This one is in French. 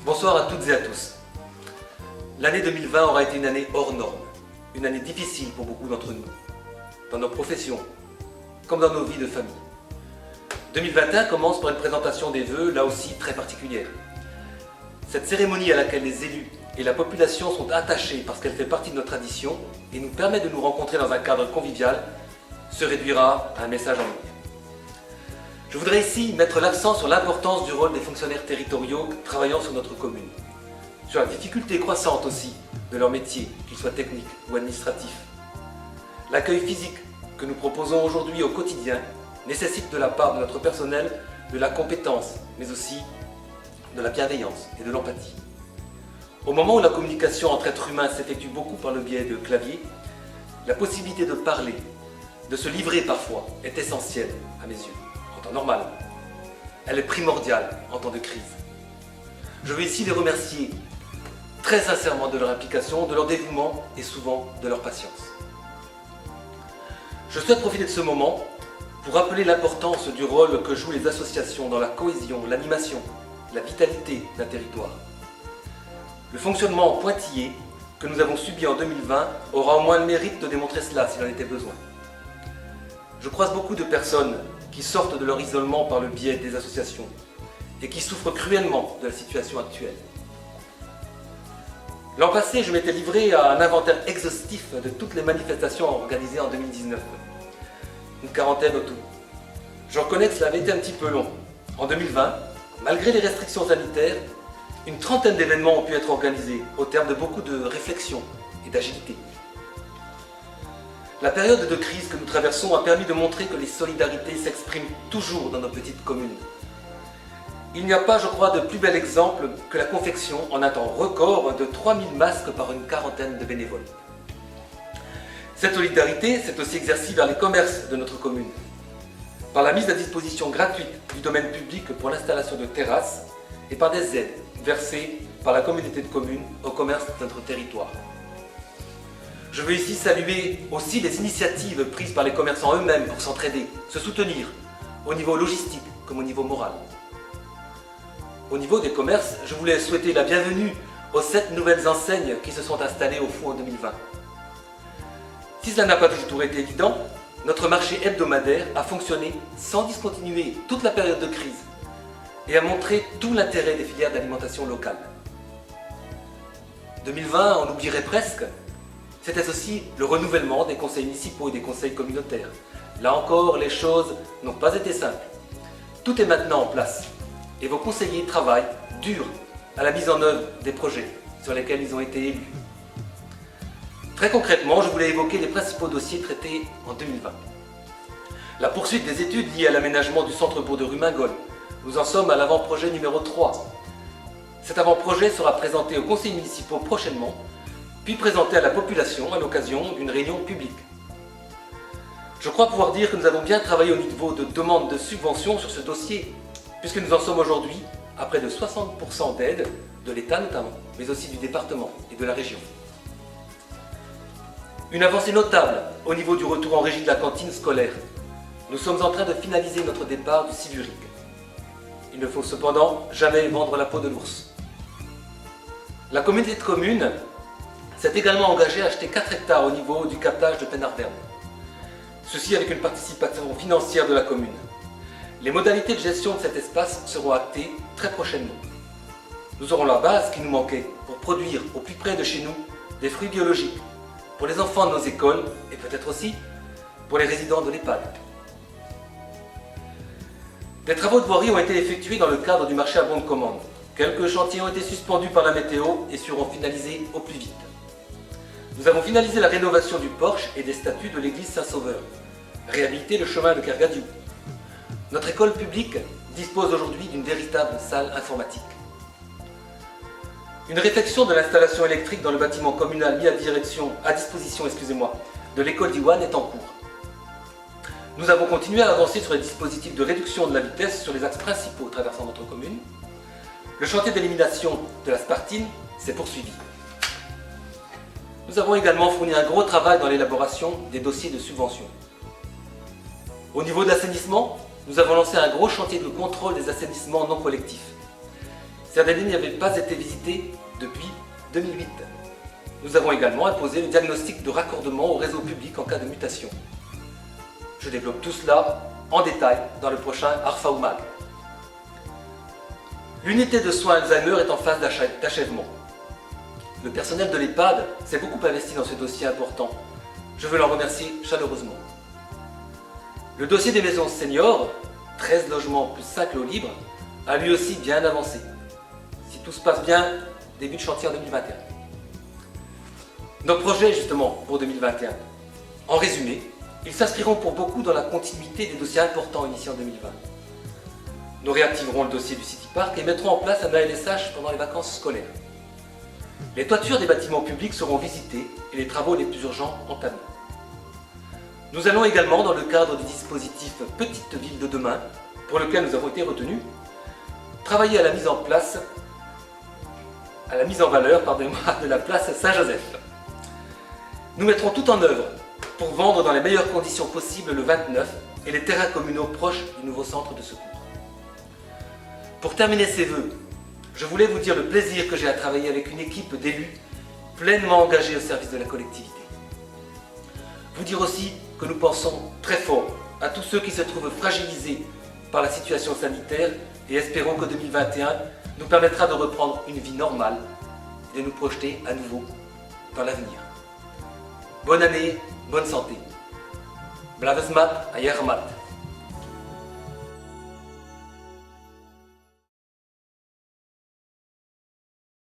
Bonsoir à toutes et à tous. L'année 2020 aura été une année hors norme, une année difficile pour beaucoup d'entre nous, dans nos professions, comme dans nos vies de famille. 2021 commence par une présentation des vœux, là aussi très particulière. Cette cérémonie à laquelle les élus et la population sont attachés parce qu'elle fait partie de notre tradition et nous permet de nous rencontrer dans un cadre convivial, se réduira à un message en ligne. Je voudrais ici mettre l'accent sur l'importance du rôle des fonctionnaires territoriaux travaillant sur notre commune, sur la difficulté croissante aussi de leur métier, qu'il soit technique ou administratif. L'accueil physique que nous proposons aujourd'hui au quotidien nécessite de la part de notre personnel de la compétence, mais aussi de la bienveillance et de l'empathie. Au moment où la communication entre êtres humains s'effectue beaucoup par le biais de claviers, la possibilité de parler, de se livrer parfois, est essentielle à mes yeux. En temps normal. Elle est primordiale en temps de crise. Je veux ici les remercier très sincèrement de leur implication, de leur dévouement et souvent de leur patience. Je souhaite profiter de ce moment pour rappeler l'importance du rôle que jouent les associations dans la cohésion, l'animation, la vitalité d'un territoire. Le fonctionnement pointillé que nous avons subi en 2020 aura au moins le mérite de démontrer cela s'il en était besoin. Je croise beaucoup de personnes qui sortent de leur isolement par le biais des associations et qui souffrent cruellement de la situation actuelle. L'an passé, je m'étais livré à un inventaire exhaustif de toutes les manifestations organisées en 2019. Une quarantaine au tout. Je reconnais que cela avait été un petit peu long. En 2020, malgré les restrictions sanitaires, une trentaine d'événements ont pu être organisés au terme de beaucoup de réflexion et d'agilité. La période de crise que nous traversons a permis de montrer que les solidarités s'expriment toujours dans nos petites communes. Il n'y a pas, je crois, de plus bel exemple que la confection en un temps record de 3000 masques par une quarantaine de bénévoles. Cette solidarité s'est aussi exercée vers les commerces de notre commune, par la mise à disposition gratuite du domaine public pour l'installation de terrasses et par des aides versées par la communauté de communes au commerce de notre territoire. Je veux ici saluer aussi les initiatives prises par les commerçants eux-mêmes pour s'entraider, se soutenir, au niveau logistique comme au niveau moral. Au niveau des commerces, je voulais souhaiter la bienvenue aux 7 nouvelles enseignes qui se sont installées au Fou en 2020. Si cela n'a pas toujours été évident, notre marché hebdomadaire a fonctionné sans discontinuer toute la période de crise et a montré tout l'intérêt des filières d'alimentation locale. 2020, on l'oublierait presque, c'était aussi le renouvellement des conseils municipaux et des conseils communautaires. Là encore, les choses n'ont pas été simples. Tout est maintenant en place et vos conseillers travaillent dur à la mise en œuvre des projets sur lesquels ils ont été élus. Très concrètement, je voulais évoquer les principaux dossiers traités en 2020. La poursuite des études liées à l'aménagement du centre-bourg de Rumingol. Nous en sommes à l'avant-projet numéro 3. Cet avant-projet sera présenté aux conseils municipaux prochainement, puis présenté à la population à l'occasion d'une réunion publique. Je crois pouvoir dire que nous avons bien travaillé au niveau de demande de subventions sur ce dossier, puisque nous en sommes aujourd'hui à près de 60% d'aide de l'État notamment, mais aussi du département et de la région. Une avancée notable au niveau du retour en régie de la cantine scolaire. Nous sommes en train de finaliser notre départ du Silurique. Il ne faut cependant jamais vendre la peau de l'ours. La communauté de communes s'est également engagée à acheter 4 hectares au niveau du captage de Penardvern. Ceci avec une participation financière de la commune. Les modalités de gestion de cet espace seront actées très prochainement. Nous aurons la base qui nous manquait pour produire au plus près de chez nous des fruits biologiques pour les enfants de nos écoles et peut-être aussi pour les résidents de l'EHPAD. Des travaux de voirie ont été effectués dans le cadre du marché à bon de commande. Quelques chantiers ont été suspendus par la météo et seront finalisés au plus vite. Nous avons finalisé la rénovation du porche et des statues de l'église Saint-Sauveur, réhabilité le chemin de Kergadiou. Notre école publique dispose aujourd'hui d'une véritable salle informatique. Une réflexion de l'installation électrique dans le bâtiment communal mis à disposition de l'école d'Iwan est en cours. Nous avons continué à avancer sur les dispositifs de réduction de la vitesse sur les axes principaux traversant notre commune. Le chantier d'élimination de la spartine s'est poursuivi. Nous avons également fourni un gros travail dans l'élaboration des dossiers de subvention. Au niveau de l'assainissement, nous avons lancé un gros chantier de contrôle des assainissements non collectifs. Certaines lignes n'avaient pas été visitées depuis 2008. Nous avons également imposé le diagnostic de raccordement au réseau public en cas de mutation. Je développe tout cela en détail dans le prochain ARFA ou MAG. L'unité de soins Alzheimer est en phase d'achèvement. Le personnel de l'EHPAD s'est beaucoup investi dans ce dossier important. Je veux l'en remercier chaleureusement. Le dossier des maisons seniors, 13 logements plus 5 lots libres, a lui aussi bien avancé. Si tout se passe bien, début de chantier en 2021. Nos projets justement pour 2021. En résumé, ils s'inscriront pour beaucoup dans la continuité des dossiers importants initiés en 2020. Nous réactiverons le dossier du City Park et mettrons en place un ALSH pendant les vacances scolaires. Les toitures des bâtiments publics seront visitées et les travaux les plus urgents entamés. Nous allons également, dans le cadre du dispositif Petite Ville de demain, pour lequel nous avons été retenus, travailler à la mise en valeur de la place Saint-Joseph. Nous mettrons tout en œuvre pour vendre dans les meilleures conditions possibles le 29 et les terrains communaux proches du nouveau centre de secours. Pour terminer ces vœux, je voulais vous dire le plaisir que j'ai à travailler avec une équipe d'élus pleinement engagés au service de la collectivité. Vous dire aussi que nous pensons très fort à tous ceux qui se trouvent fragilisés par la situation sanitaire et espérons que 2021 nous permettra de reprendre une vie normale et de nous projeter à nouveau dans l'avenir. Bonne année, bonne santé. Blavesmat, Ayermat.